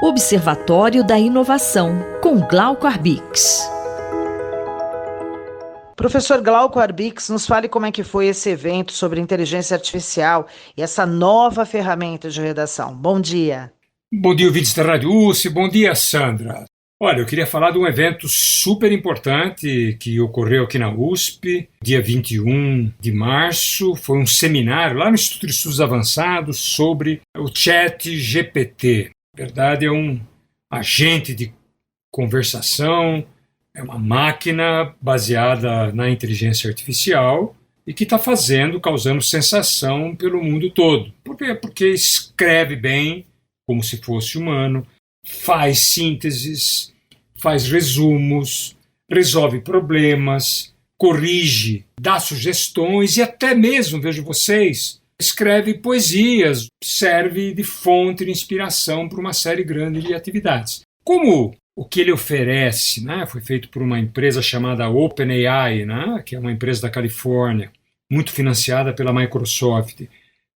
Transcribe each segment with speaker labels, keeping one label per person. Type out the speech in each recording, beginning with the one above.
Speaker 1: Observatório da Inovação, com Glauco Arbix.
Speaker 2: Professor Glauco Arbix, nos fale como é que foi esse evento sobre inteligência artificial e essa nova ferramenta de redação. Bom dia.
Speaker 3: Bom dia, ouvintes da Rádio USP. Bom dia, Sandra. Olha, eu queria falar de um evento super importante que ocorreu aqui na USP, dia 21 de março. Foi um seminário lá no Instituto de Estudos Avançados sobre o ChatGPT. Na verdade, é um agente de conversação, é uma máquina baseada na inteligência artificial e que está causando sensação pelo mundo todo. Por quê? Porque escreve bem, como se fosse humano, faz sínteses, faz resumos, resolve problemas, corrige, dá sugestões e até mesmo, vejo vocês, escreve poesias, serve de fonte de inspiração para uma série grande de atividades. Como o que ele oferece, foi feito por uma empresa chamada OpenAI, que é uma empresa da Califórnia, muito financiada pela Microsoft.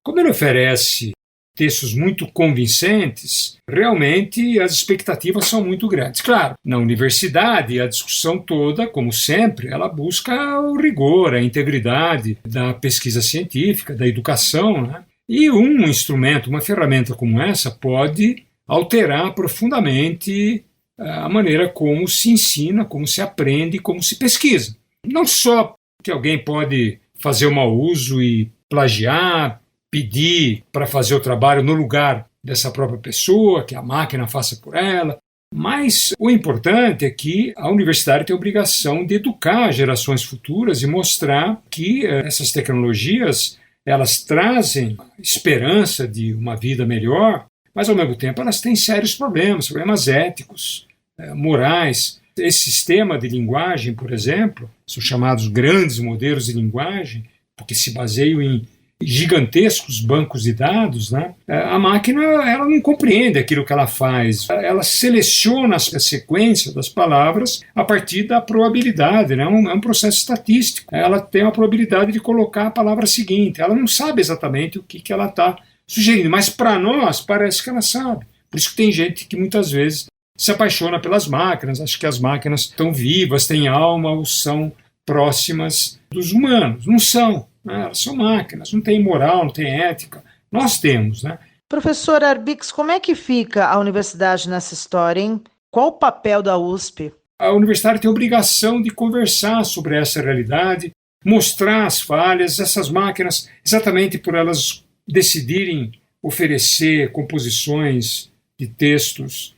Speaker 3: Como ele oferece textos muito convincentes, realmente as expectativas são muito grandes. Claro, na universidade a discussão toda, como sempre, ela busca o rigor, a integridade da pesquisa científica, da educação, E um instrumento, uma ferramenta como essa pode alterar profundamente a maneira como se ensina, como se aprende, como se pesquisa. Não só que alguém pode fazer um mau uso e plagiar, pedir para fazer o trabalho no lugar dessa própria pessoa, que a máquina faça por ela, mas o importante é que a universidade tem a obrigação de educar gerações futuras e mostrar que essas tecnologias elas trazem esperança de uma vida melhor, mas ao mesmo tempo elas têm sérios problemas éticos, morais. Esse sistema de linguagem, por exemplo, são chamados grandes modelos de linguagem, porque se baseiam em gigantescos bancos de dados, A máquina ela não compreende aquilo que ela faz, ela seleciona a sequência das palavras a partir da probabilidade, É um processo estatístico. Ela tem a probabilidade de colocar a palavra seguinte, ela não sabe exatamente o que ela está sugerindo, mas para nós parece que ela sabe. Por isso que tem gente que muitas vezes se apaixona pelas máquinas, acha que as máquinas estão vivas, têm alma ou são próximas dos humanos. Não são. Elas são máquinas, não tem moral, não tem ética. Nós temos,
Speaker 2: Professor Arbix, como é que fica a universidade nessa história, hein? Qual o papel da USP?
Speaker 3: A universidade tem a obrigação de conversar sobre essa realidade, mostrar as falhas, essas máquinas, exatamente por elas decidirem oferecer composições de textos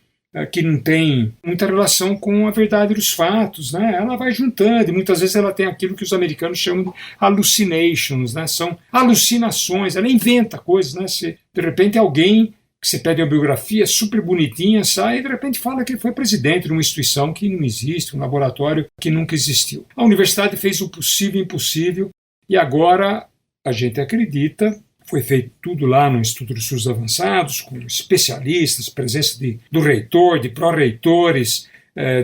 Speaker 3: que não tem muita relação com a verdade dos fatos, Ela vai juntando e muitas vezes ela tem aquilo que os americanos chamam de hallucinations, São alucinações, ela inventa coisas, de repente alguém que você pede uma biografia super bonitinha sai e de repente fala que ele foi presidente de uma instituição que não existe, um laboratório que nunca existiu. A universidade fez o possível e impossível e agora a gente acredita. Foi feito tudo lá no Instituto de Estudos Avançados, com especialistas, presença do reitor, de pró-reitores,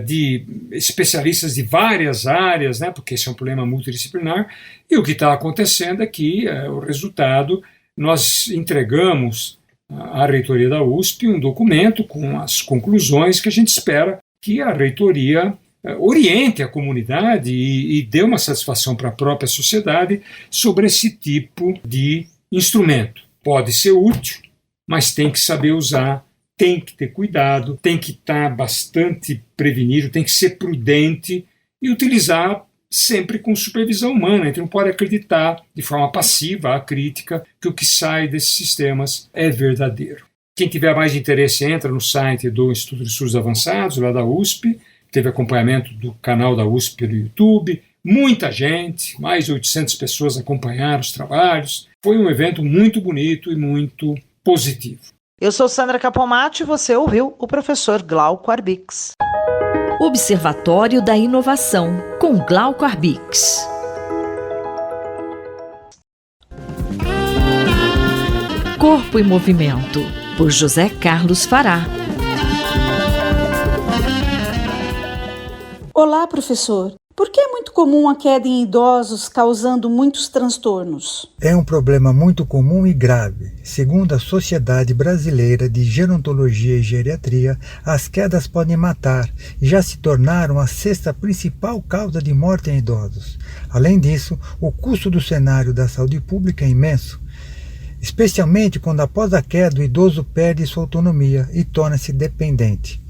Speaker 3: de especialistas de várias áreas, porque esse é um problema multidisciplinar. E o que está acontecendo é que, o resultado, nós entregamos à reitoria da USP um documento com as conclusões que a gente espera que a reitoria oriente a comunidade e dê uma satisfação para a própria sociedade sobre esse tipo de instrumento. Pode ser útil, mas tem que saber usar, tem que ter cuidado, tem que estar bastante prevenido, tem que ser prudente e utilizar sempre com supervisão humana. A gente não pode acreditar de forma passiva, acrítica, que o que sai desses sistemas é verdadeiro. Quem tiver mais interesse entra no site do Instituto de Estudos Avançados, lá da USP, teve acompanhamento do canal da USP pelo YouTube, muita gente, mais de 800 pessoas acompanharam os trabalhos. Foi um evento muito bonito e muito positivo.
Speaker 2: Eu sou Sandra Capomatti e você ouviu o professor Glauco Arbix.
Speaker 1: Observatório da Inovação, com Glauco Arbix. Corpo em Movimento, por José Carlos Fará.
Speaker 4: Olá, professor. Por que é muito comum a queda em idosos, causando muitos transtornos?
Speaker 5: É um problema muito comum e grave. Segundo a Sociedade Brasileira de Gerontologia e Geriatria, as quedas podem matar e já se tornaram a sexta principal causa de morte em idosos. Além disso, o custo do cenário da saúde pública é imenso, especialmente quando após a queda o idoso perde sua autonomia e torna-se dependente.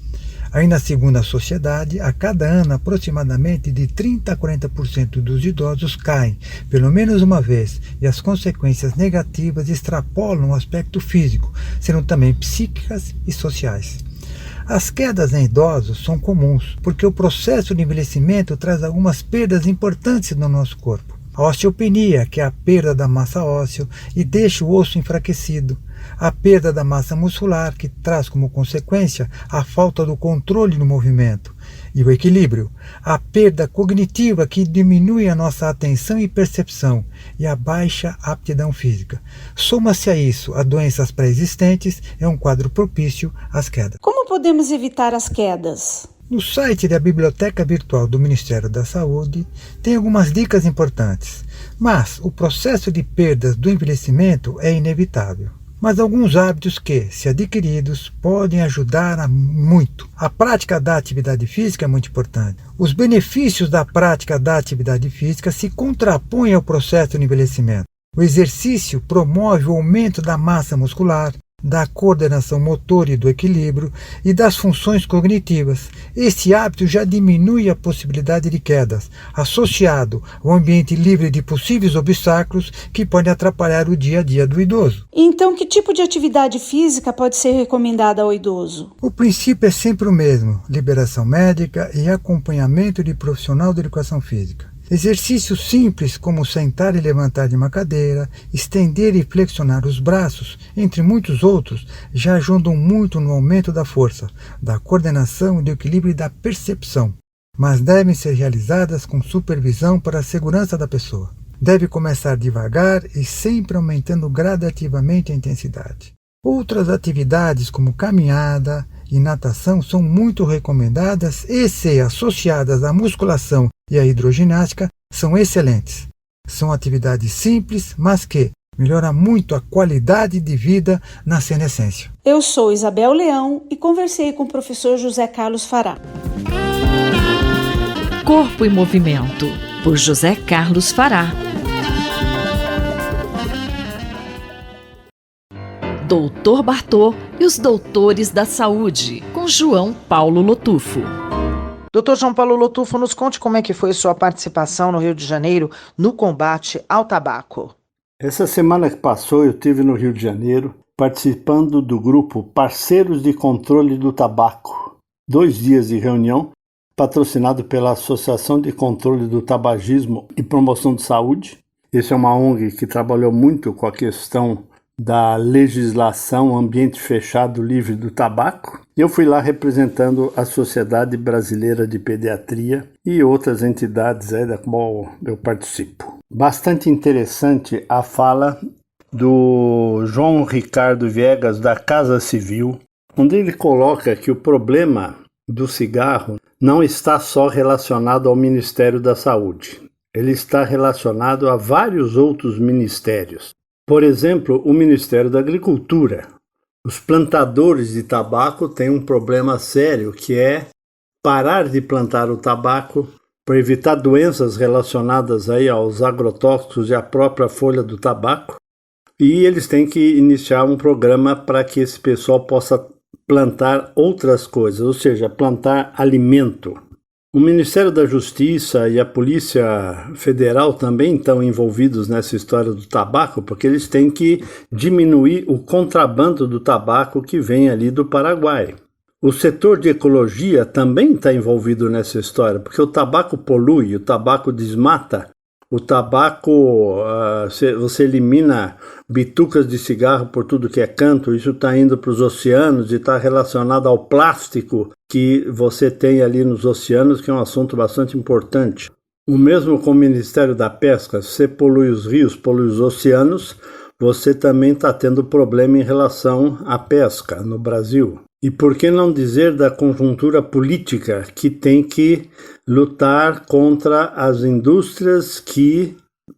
Speaker 5: Ainda segundo a sociedade, a cada ano aproximadamente de 30% a 40% dos idosos caem, pelo menos uma vez, e as consequências negativas extrapolam o aspecto físico, sendo também psíquicas e sociais. As quedas em idosos são comuns, porque o processo de envelhecimento traz algumas perdas importantes no nosso corpo. A osteopenia, que é a perda da massa óssea e deixa o osso enfraquecido. A perda da massa muscular, que traz como consequência a falta do controle no movimento. E o equilíbrio. A perda cognitiva, que diminui a nossa atenção e percepção. E a baixa aptidão física. Soma-se a isso a doenças pré-existentes, é um quadro propício às quedas.
Speaker 4: Como podemos evitar as quedas?
Speaker 5: No site da Biblioteca Virtual do Ministério da Saúde tem algumas dicas importantes, mas o processo de perdas do envelhecimento é inevitável. Mas alguns hábitos que, se adquiridos, podem ajudar muito. A prática da atividade física é muito importante. Os benefícios da prática da atividade física se contrapõem ao processo de envelhecimento. O exercício promove o aumento da massa muscular, da coordenação motor e do equilíbrio e das funções cognitivas. Esse hábito já diminui a possibilidade de quedas, associado ao ambiente livre de possíveis obstáculos que podem atrapalhar o dia a dia do idoso.
Speaker 4: Então, que tipo de atividade física pode ser recomendada ao idoso?
Speaker 5: O princípio é sempre o mesmo: liberação médica e acompanhamento de profissional de educação física. Exercícios simples como sentar e levantar de uma cadeira, estender e flexionar os braços, entre muitos outros, já ajudam muito no aumento da força, da coordenação, do equilíbrio e da percepção, mas devem ser realizadas com supervisão para a segurança da pessoa. Deve começar devagar e sempre aumentando gradativamente a intensidade. Outras atividades como caminhada e natação são muito recomendadas e, se associadas à musculação e à hidroginástica, são excelentes. São atividades simples, mas que melhoram muito a qualidade de vida na senescência.
Speaker 4: Eu sou Isabel Leão e conversei com o professor José Carlos Fará.
Speaker 1: Corpo em Movimento, por José Carlos Fará. Doutor Bartô e os Doutores da Saúde, com João Paulo Lotufo.
Speaker 2: Doutor João Paulo Lotufo, nos conte como é que foi sua participação no Rio de Janeiro no combate ao tabaco.
Speaker 6: Essa semana que passou eu estive no Rio de Janeiro participando do grupo Parceiros de Controle do Tabaco. 2 dias de reunião, patrocinado pela Associação de Controle do Tabagismo e Promoção de Saúde. Essa é uma ONG que trabalhou muito com a questão da legislação ambiente fechado livre do tabaco. Eu fui lá representando a Sociedade Brasileira de Pediatria e outras entidades da qual eu participo. Bastante interessante a fala do João Ricardo Viegas, da Casa Civil, onde ele coloca que o problema do cigarro não está só relacionado ao Ministério da Saúde. Ele está relacionado a vários outros ministérios. Por exemplo, o Ministério da Agricultura. Os plantadores de tabaco têm um problema sério, que é parar de plantar o tabaco para evitar doenças relacionadas aí aos agrotóxicos e à própria folha do tabaco. E eles têm que iniciar um programa para que esse pessoal possa plantar outras coisas, ou seja, plantar alimento. O Ministério da Justiça e a Polícia Federal também estão envolvidos nessa história do tabaco, porque eles têm que diminuir o contrabando do tabaco que vem ali do Paraguai. O setor de ecologia também está envolvido nessa história, porque o tabaco polui, o tabaco desmata, o tabaco, você elimina bitucas de cigarro por tudo que é canto, isso está indo para os oceanos e está relacionado ao plástico que você tem ali nos oceanos, que é um assunto bastante importante. O mesmo com o Ministério da Pesca, se você polui os rios, polui os oceanos, você também está tendo problema em relação à pesca no Brasil. E por que não dizer da conjuntura política, que tem que lutar contra as indústrias que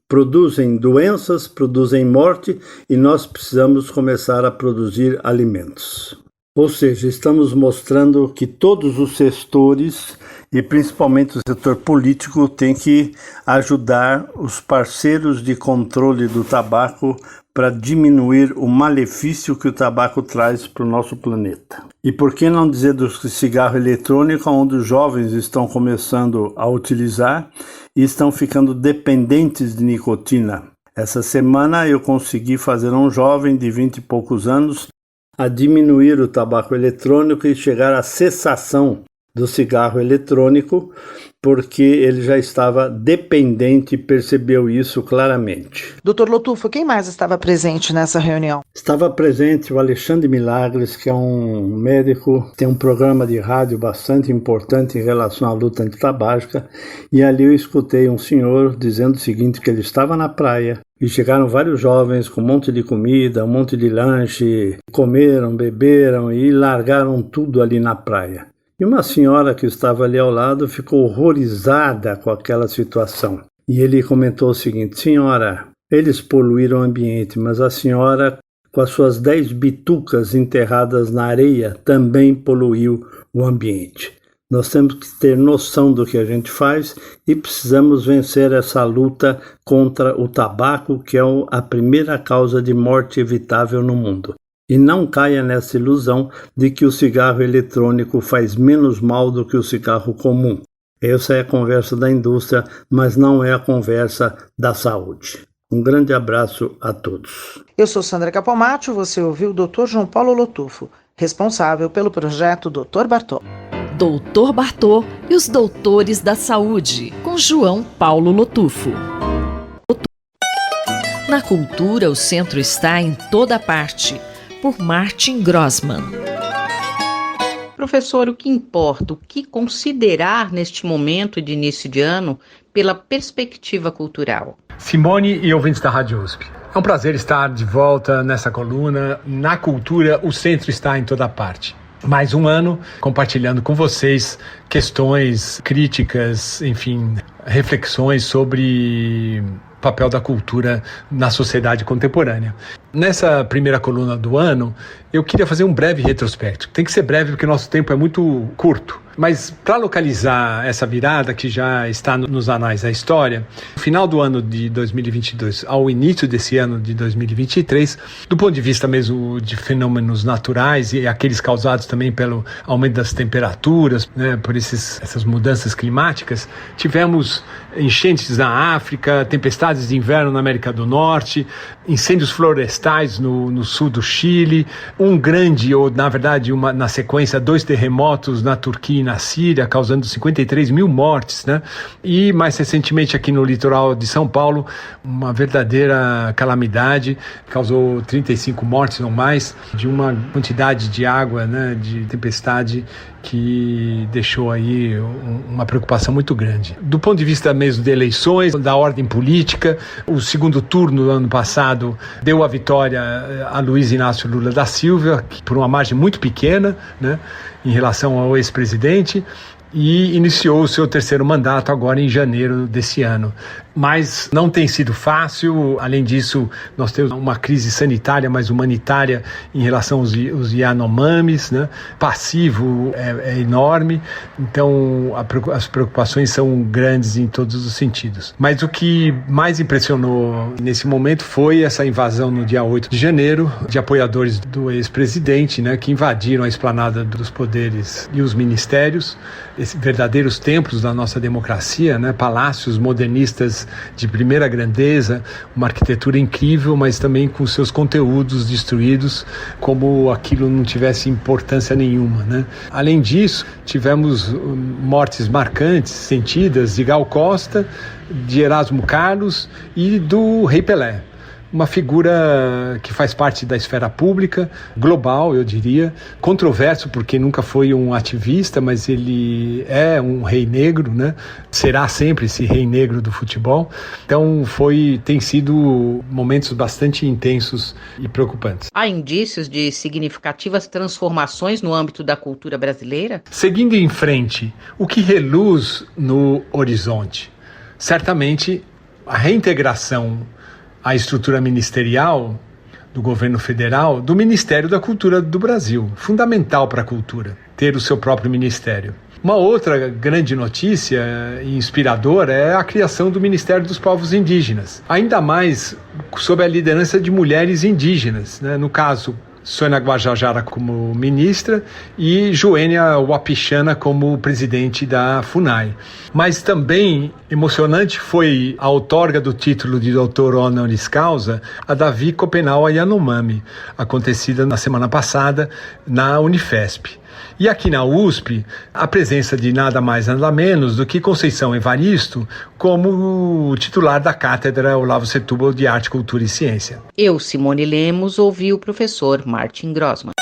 Speaker 6: produzem doenças, produzem morte, e nós precisamos começar a produzir alimentos. Ou seja, estamos mostrando que todos os setores, e principalmente o setor político, tem que ajudar os parceiros de controle do tabaco para diminuir o malefício que o tabaco traz para o nosso planeta. E por que não dizer do cigarro eletrônico, onde os jovens estão começando a utilizar e estão ficando dependentes de nicotina. Essa semana eu consegui fazer um jovem de 20 e poucos anos a diminuir o tabaco eletrônico e chegar à cessação do cigarro eletrônico, porque ele já estava dependente e percebeu isso claramente.
Speaker 2: Doutor Lotufo, quem mais estava presente nessa reunião?
Speaker 6: Estava presente o Alexandre Milagres, que é um médico, tem um programa de rádio bastante importante em relação à luta antitabágica, e ali eu escutei um senhor dizendo o seguinte, que ele estava na praia, e chegaram vários jovens com um monte de comida, um monte de lanche, comeram, beberam e largaram tudo ali na praia. E uma senhora que estava ali ao lado ficou horrorizada com aquela situação. E ele comentou o seguinte, senhora, eles poluíram o ambiente, mas a senhora, com as suas 10 bitucas enterradas na areia, também poluiu o ambiente. Nós temos que ter noção do que a gente faz e precisamos vencer essa luta contra o tabaco, que é a primeira causa de morte evitável no mundo. E não caia nessa ilusão de que o cigarro eletrônico faz menos mal do que o cigarro comum. Essa é a conversa da indústria, mas não é a conversa da saúde. Um grande abraço a todos.
Speaker 2: Eu sou Sandra Capomatto, você ouviu o Dr. João Paulo Lotufo, responsável pelo projeto Dr. Bartô.
Speaker 1: Doutor Bartô e os Doutores da Saúde, com João Paulo Lotufo. Na cultura, o centro está em toda parte, por Martin Grossman.
Speaker 7: Professor, o que importa, o que considerar neste momento de início de ano pela perspectiva cultural?
Speaker 8: Simone e ouvintes da Rádio USP. É um prazer estar de volta nessa coluna. Na cultura, o centro está em toda parte. Mais um ano compartilhando com vocês questões, críticas, enfim, reflexões sobre o papel da cultura na sociedade contemporânea. Nessa primeira coluna do ano, eu queria fazer um breve retrospecto. Tem que ser breve porque o nosso tempo é muito curto. Mas para localizar essa virada que já está nos anais da história, no final do ano de 2022 ao início desse ano de 2023, do ponto de vista mesmo de fenômenos naturais e aqueles causados também pelo aumento das temperaturas, né, por essas mudanças climáticas, tivemos enchentes na África, tempestades de inverno na América do Norte, incêndios florestais no sul do Chile, um grande, ou na verdade na sequência, 2 terremotos na Turquia e na Síria, causando 53 mil mortes, né? E mais recentemente aqui no litoral de São Paulo, uma verdadeira calamidade, causou 35 mortes ou mais, de uma quantidade de água, né, de tempestade que deixou aí uma preocupação muito grande. Do ponto de vista mesmo de eleições, da ordem política, o segundo turno do ano passado deu a vitória a Luiz Inácio Lula da Silva, por uma margem muito pequena, né, em relação ao ex-presidente, e iniciou o seu terceiro mandato agora em janeiro desse ano. Mas não tem sido fácil. Além disso, nós temos uma crise sanitária, mas humanitária em relação aos Yanomamis, né? Passivo é enorme, então as preocupações são grandes em todos os sentidos. Mas o que mais impressionou nesse momento foi essa invasão no dia 8 de janeiro de apoiadores do ex-presidente, né, que invadiram a esplanada dos poderes e os ministérios, esses verdadeiros templos da nossa democracia, né, palácios modernistas de primeira grandeza, uma arquitetura incrível, mas também com seus conteúdos destruídos, como aquilo não tivesse importância nenhuma, né? Além disso, tivemos mortes marcantes, sentidas, de Gal Costa, de Erasmo Carlos e do Rei Pelé. uma figura que faz parte da esfera pública, global, eu diria, controverso porque nunca foi um ativista, mas ele é um rei negro, né? Será sempre esse rei negro do futebol. Então tem sido momentos bastante intensos e preocupantes.
Speaker 7: Há indícios de significativas transformações no âmbito da cultura brasileira?
Speaker 8: Seguindo em frente, o que reluz no horizonte? Certamente a reintegração à estrutura ministerial do governo federal do Ministério da Cultura do Brasil. Fundamental para a cultura, ter o seu próprio ministério. Uma outra grande notícia inspiradora é a criação do Ministério dos Povos Indígenas, ainda mais sob a liderança de mulheres indígenas, né? No caso, Sônia Guajajara como ministra e Joênia Wapichana como presidente da FUNAI. Mas também emocionante foi a outorga do título de doutor honoris causa a Davi Copenau Yanomami, acontecida na semana passada na Unifesp. E aqui na USP, a presença de nada mais nada menos do que Conceição Evaristo como titular da Cátedra Olavo Setúbal de Arte, Cultura e Ciência.
Speaker 7: Eu, Simone Lemos, ouvi o professor Martin Grossman.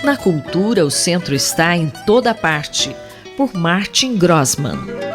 Speaker 1: Na cultura, o centro está em toda parte, por Martin Grossman.